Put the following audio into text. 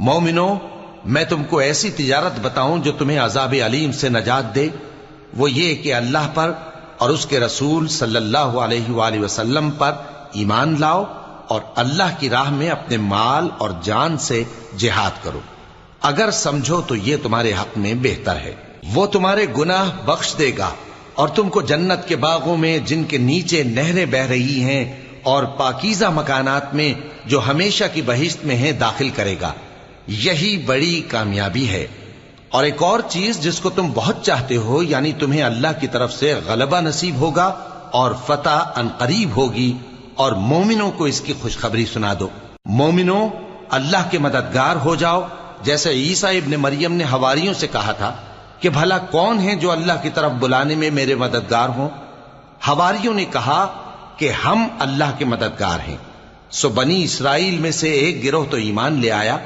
مومنو، میں تم کو ایسی تجارت بتاؤں جو تمہیں عذاب علیم سے نجات دے؟ وہ یہ کہ اللہ پر اور اس کے رسول صلی اللہ علیہ وآلہ وسلم پر ایمان لاؤ اور اللہ کی راہ میں اپنے مال اور جان سے جہاد کرو، اگر سمجھو تو یہ تمہارے حق میں بہتر ہے۔ وہ تمہارے گناہ بخش دے گا اور تم کو جنت کے باغوں میں جن کے نیچے نہریں بہ رہی ہیں اور پاکیزہ مکانات میں جو ہمیشہ کی بہشت میں ہیں داخل کرے گا۔ یہی بڑی کامیابی ہے۔ اور ایک اور چیز جس کو تم بہت چاہتے ہو، یعنی تمہیں اللہ کی طرف سے غلبہ نصیب ہوگا اور فتح عنقریب ہوگی، اور مومنوں کو اس کی خوشخبری سنا دو۔ مومنوں، اللہ کے مددگار ہو جاؤ، جیسے عیسیٰ ابن مریم نے حواریوں سے کہا تھا کہ بھلا کون ہے جو اللہ کی طرف بلانے میں میرے مددگار ہوں؟ حواریوں نے کہا کہ ہم اللہ کے مددگار ہیں۔ سو بنی اسرائیل میں سے ایک گروہ تو ایمان لے آیا،